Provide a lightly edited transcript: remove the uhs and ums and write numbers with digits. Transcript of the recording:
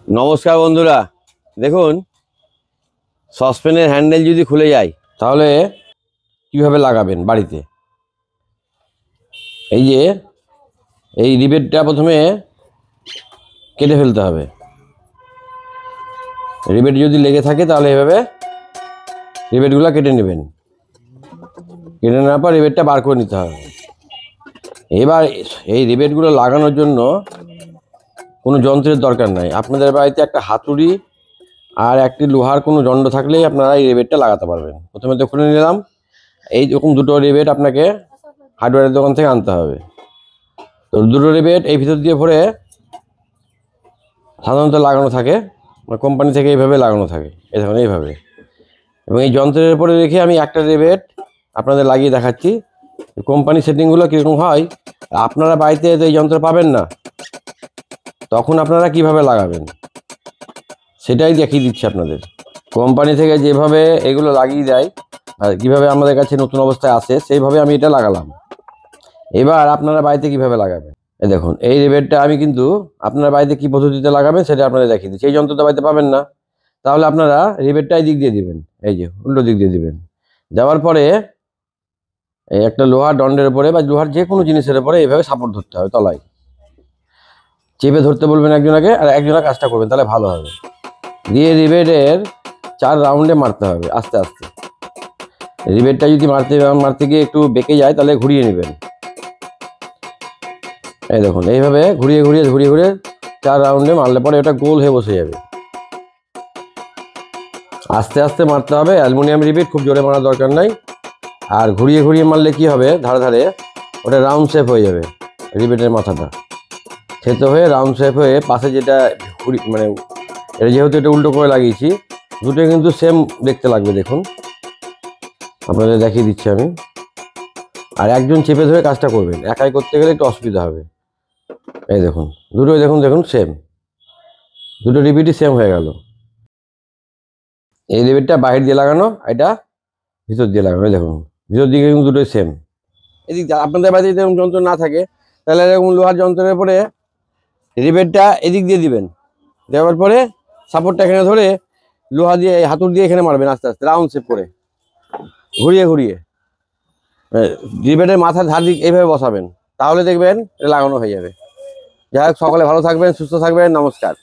নমস্কার বন্ধুরা, দেখুন সসপ্যানের হ্যান্ডেল যদি খুলে যায় তাহলে কিভাবে লাগাবেন বাড়িতে। এই যে এই রিবেটটা প্রথমে কেটে ফেলতে হবে। রিবেট যদি লেগে থাকে তাহলে এভাবে রিবেটগুলো কেটে নেবেন। কেটে নেওয়ার পর রিবেটটা বার করে নিতে হবে। এবার এই রিবেটগুলো লাগানোর জন্য কোনো যন্ত্রের দরকার নাই। আপনাদের বাড়িতে একটা হাতুড়ি আর একটি লোহার কোনো দণ্ড থাকলেই আপনারা এই রিবেটটা লাগাতে পারবেন। প্রথমে তো খুলে নিলাম। এই রকম দুটো রিবেট আপনাকে হার্ডওয়্যারের দোকান থেকে আনতে হবে। তো দুটো রিবেট এই ভিতর দিয়ে ভরে সাধারণত লাগানো থাকে, কোম্পানি থেকে এইভাবে লাগানো থাকে, এই দেখুন এইভাবে। এবং এই যন্ত্রের উপরে রেখে আমি একটা রিবেট আপনাদের লাগিয়ে দেখাচ্ছি। কোম্পানি সেটিংগুলো কীরকম হয়, আপনারা বাড়িতে তো এই যন্ত্র পাবেন না, তখন আপনারা কিভাবে লাগাবেন সেটাই দেখিয়ে দিচ্ছি আপনাদের। কোম্পানি থেকে যেভাবে এগুলো লাগিয়ে দেয় আর কীভাবে আমাদের কাছে নতুন অবস্থায় আসে সেইভাবে আমি এটা লাগালাম। এবার আপনারা বাড়িতে কিভাবে লাগাবেন, এই দেখুন এই রিবেটটা আমি কিন্তু আপনারা বাড়িতে কী পদ্ধতিতে লাগাবেন সেটা আপনাদের দেখিয়ে দিচ্ছি। এই যন্ত্রটা বাড়িতে পাবেন না, তাহলে আপনারা রিবেটটা এই দিক দিয়ে দিবেন, এই যে উল্টো দিক দিয়ে দিবেন। যাওয়ার পরে এই একটা লোহার দণ্ডের উপরে বা লোহার যে কোনো জিনিসের উপরে এইভাবে সাপোর্ট ধরতে হবে, তলায় চেপে ধরতে বলবেন একজনকে, আর একজনের কাজটা করবেন, তাহলে ভালো হবে। দিয়ে রিবেটের 4 রাউন্ডে মারতে হবে আস্তে আস্তে। রিবেটটা যদি মারতে গিয়ে একটু বেঁকে যায় তাহলে ঘুরিয়ে নেবেন। এই দেখুন এইভাবে ঘুরিয়ে ঘুরিয়ে 4 রাউন্ডে মারলে পরে এটা গোল হয়ে বসে যাবে। আস্তে আস্তে মারতে হবে। অ্যালুমিনিয়াম রিবেট খুব জোরে মারার দরকার নাই। আর ঘুরিয়ে মারলে কি হবে, ধারে ধারে ওটা রাউন্ড শেপ হয়ে যাবে। রিবেটের মাথাটা থেতো হয়ে রাউন্ড শেপ হয়ে পাশে যেটা মানে এটা যেহেতু এটা উল্টো করে লাগিয়েছি, দুটো কিন্তু সেম দেখতে লাগবে। দেখুন আপনাদের দেখিয়ে দিচ্ছি আমি। আর একজন চেপে ধরে কাজটা করবেন, একাই করতে গেলে একটু অসুবিধা হবে। এই দেখুন দুটোই দেখুন সেম, দুটো রিবেটই সেম হয়ে গেল। এই রিবেটটা বাইরে দিয়ে লাগানো, এটা ভিতর দিয়ে লাগানো। দেখুন ভিতর দিকে কিন্তু দুটোই সেম। এদিক আপনাদের বাড়িতে যদি এরকম যন্ত্র না থাকে তাহলে এরকম লোহার যন্ত্রের পরে রিবেটটা এদিক দিয়ে দিবেন। দেওয়ার পরে সাপোর্টটা এখানে ধরে লোহা দিয়ে হাতুড় দিয়ে এখানে মারবেন আস্তে আস্তে রাউন্ড শেপ করে ঘুরিয়ে রিবেটের মাথার ধার দিক এইভাবে বসাবেন, তাহলে দেখবেন এটা লাগানো হয়ে যাবে। যাই হোক, সকলে ভালো থাকবেন, সুস্থ থাকবেন, নমস্কার।